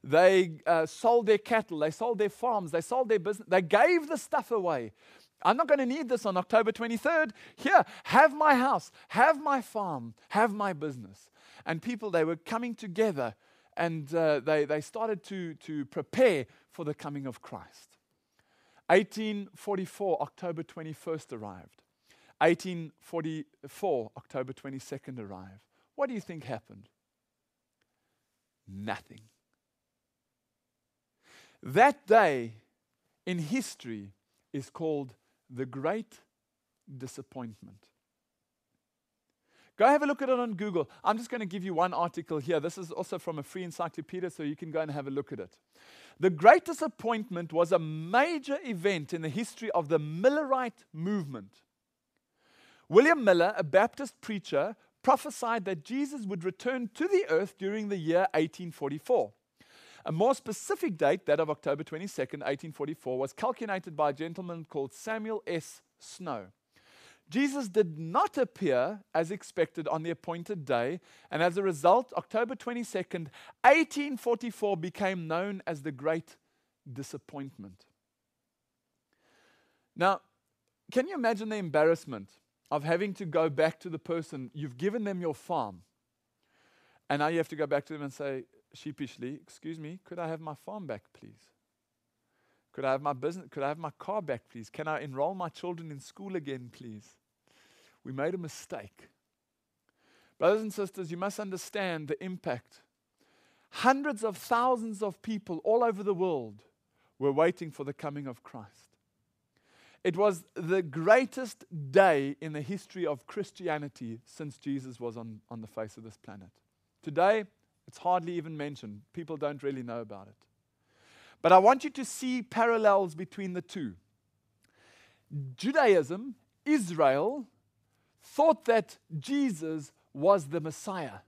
They sold their cattle. They sold their farms. They sold their business. They gave the stuff away. I'm not going to need this on October 23rd. Here, have my house, have my farm, have my business. And people, they were coming together, and they started to prepare for the coming of Christ. 1844, October 21st arrived. 1844, October 22nd arrived. What do you think happened? Nothing. That day in history is called the Great Disappointment. Go have a look at it on Google. I'm just going to give you one article here. This is also from a free encyclopedia, so you can go and have a look at it. The Great Disappointment was a major event in the history of the Millerite movement. William Miller, a Baptist preacher, prophesied that Jesus would return to the earth during the year 1844. A more specific date, that of October 22nd, 1844, was calculated by a gentleman called Samuel S. Snow. Jesus did not appear as expected on the appointed day, and as a result, October 22nd, 1844 became known as the Great Disappointment. Now, can you imagine the embarrassment of having to go back to the person, you've given them your farm, and now you have to go back to them and say, sheepishly, excuse me, could I have my farm back, please? Could I have my business? Could I have my car back, please? Can I enroll my children in school again, please? We made a mistake. Brothers and sisters, you must understand the impact. Hundreds of thousands of people all over the world were waiting for the coming of Christ. It was the greatest day in the history of Christianity since Jesus was on the face of this planet. Today, it's hardly even mentioned. People don't really know about it. But I want you to see parallels between the two. Judaism, Israel, thought that Jesus was the Messiah.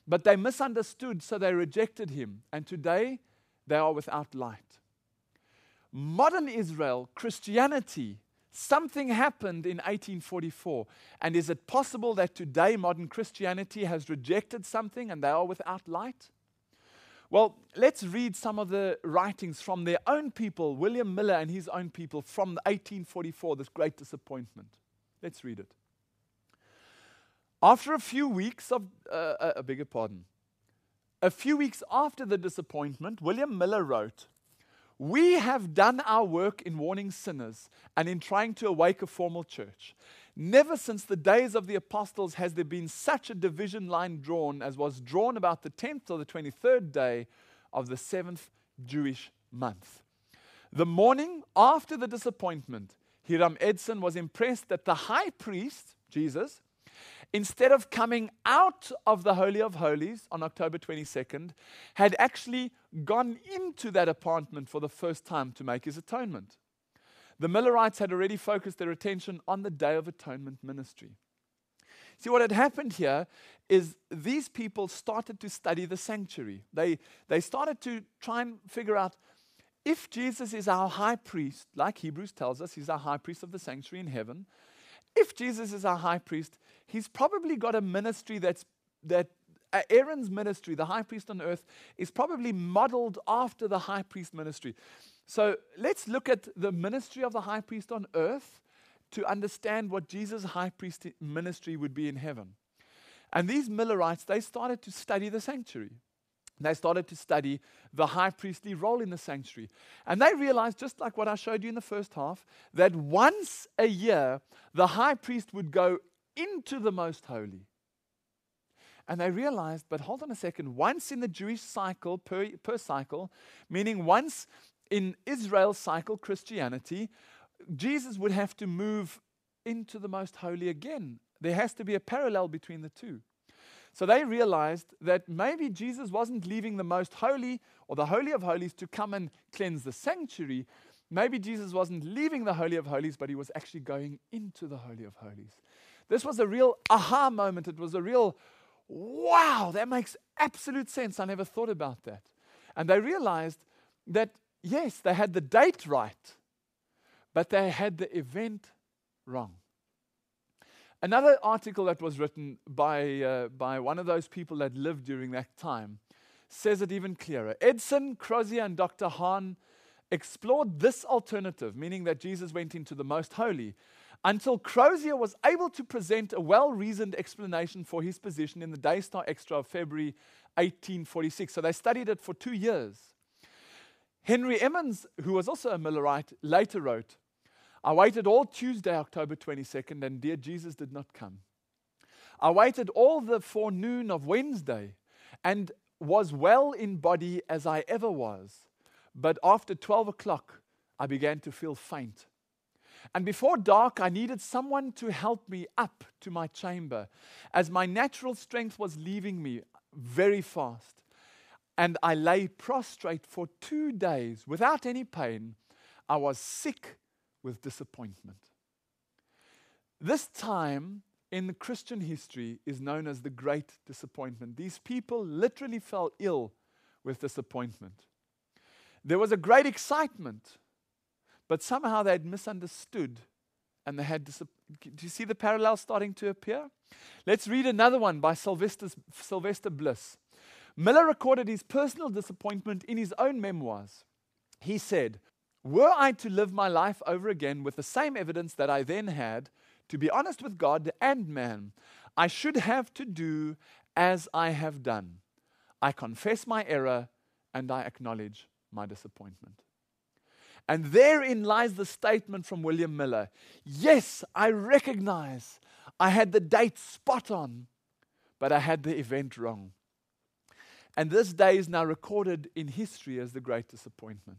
But they misunderstood, so they rejected him. And today, they are without light. Modern Israel, Christianity, something happened in 1844. And is it possible that today modern Christianity has rejected something and they are without light? Well, let's read some of the writings from their own people, William Miller and his own people, from 1844, this Great Disappointment. Let's read it. After a few weeks after the disappointment, William Miller wrote, "We have done our work in warning sinners and in trying to awake a formal church. Never since the days of the apostles has there been such a division line drawn as was drawn about the 10th or the 23rd day of the 7th Jewish month. The morning after the disappointment, Hiram Edson was impressed that the high priest, Jesus, instead of coming out of the Holy of Holies on October 22nd, had actually gone into that apartment for the first time to make his atonement. The Millerites had already focused their attention on the Day of Atonement ministry. See, what had happened here is these people started to study the sanctuary. They started to try and figure out, if Jesus is our high priest, like Hebrews tells us, he's our high priest of the sanctuary in heaven. If Jesus is our high priest, he's probably got a ministry that Aaron's ministry, the high priest on earth, is probably modeled after the high priest ministry. So let's look at the ministry of the high priest on earth to understand what Jesus' high priest ministry would be in heaven. And these Millerites, they started to study the sanctuary. They started to study the high priestly role in the sanctuary. And they realized, just like what I showed you in the first half, that once a year, the high priest would go into the most holy. And they realized, but hold on a second, once in the Jewish cycle, per cycle, meaning once in Israel's cycle, Christianity, Jesus would have to move into the most holy again. There has to be a parallel between the two. So they realized that maybe Jesus wasn't leaving the most holy or the Holy of Holies to come and cleanse the sanctuary. Maybe Jesus wasn't leaving the Holy of Holies, but he was actually going into the Holy of Holies. This was a real aha moment. It was a real, wow, that makes absolute sense. I never thought about that. And they realized that, yes, they had the date right, but they had the event wrong. Another article that was written by one of those people that lived during that time says it even clearer. Edson, Crozier, and Dr. Hahn explored this alternative, meaning that Jesus went into the most holy, until Crozier was able to present a well-reasoned explanation for his position in the Daystar Extra of February 1846. So they studied it for 2 years. Henry Emmons, who was also a Millerite, later wrote, I waited all Tuesday, October 22nd, and dear Jesus did not come. I waited all the forenoon of Wednesday, and was well in body as I ever was. But after 12 o'clock, I began to feel faint. And before dark, I needed someone to help me up to my chamber, as my natural strength was leaving me very fast. And I lay prostrate for 2 days without any pain. I was sick with disappointment. This time in Christian history is known as the Great Disappointment. These people literally fell ill with disappointment. There was a great excitement, but somehow they had misunderstood and they had do you see the parallel starting to appear? Let's read another one by Sylvester Bliss. Miller recorded his personal disappointment in his own memoirs. He said, were I to live my life over again with the same evidence that I then had, to be honest with God and man, I should have to do as I have done. I confess my error and I acknowledge my disappointment. And therein lies the statement from William Miller. Yes, I recognize I had the date spot on, but I had the event wrong. And this day is now recorded in history as the Great Disappointment.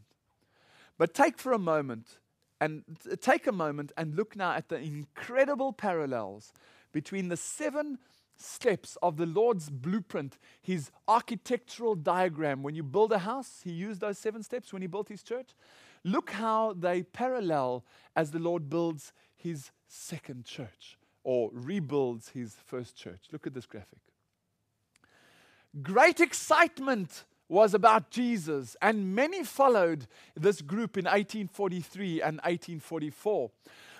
But take a moment and look now at the incredible parallels between the 7 steps of the Lord's blueprint, his architectural diagram. When you build a house, he used those 7 steps when he built his church. Look how they parallel as the Lord builds his second church or rebuilds his first church. Look at this graphic. Great excitement was about Jesus, and many followed this group in 1843 and 1844.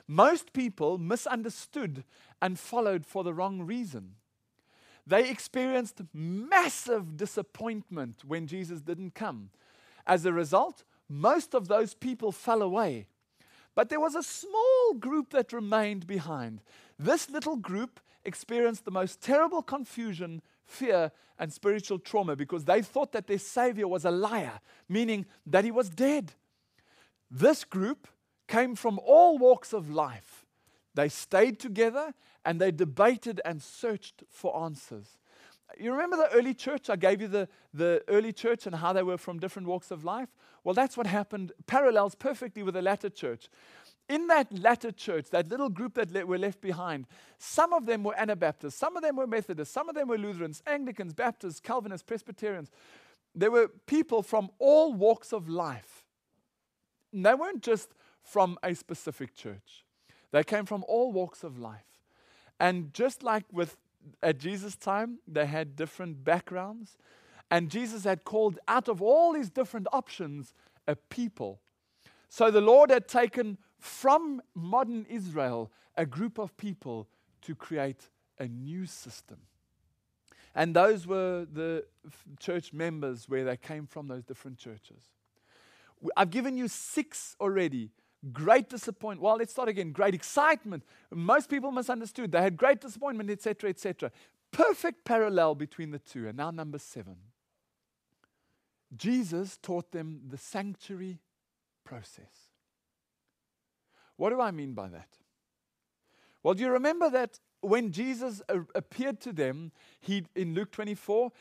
Most people misunderstood and followed for the wrong reason. They experienced massive disappointment when Jesus didn't come. As a result, most of those people fell away. But there was a small group that remained behind. This little group experienced the most terrible confusion, fear, and spiritual trauma because they thought that their Savior was a liar, meaning that he was dead. This group came from all walks of life. They stayed together and they debated and searched for answers. You remember the early church? I gave you the early church and how they were from different walks of life. Well, that's what happened, parallels perfectly with the latter church. In that latter church, that little group that were left behind, some of them were Anabaptists, some of them were Methodists, some of them were Lutherans, Anglicans, Baptists, Calvinists, Presbyterians. There were people from all walks of life. And they weren't just from a specific church. They came from all walks of life. And just like at Jesus' time, they had different backgrounds. And Jesus had called out of all these different options a people. So the Lord had taken from modern Israel a group of people to create a new system. And those were the church members where they came from, those different churches. I've given you 6 already. Great disappointment. Well, let's start again. Great excitement. Most people misunderstood. They had great disappointment, etc., etc. Perfect parallel between the two. And now number 7. Jesus taught them the sanctuary process. What do I mean by that? Well, do you remember that when Jesus appeared to them, in Luke 24,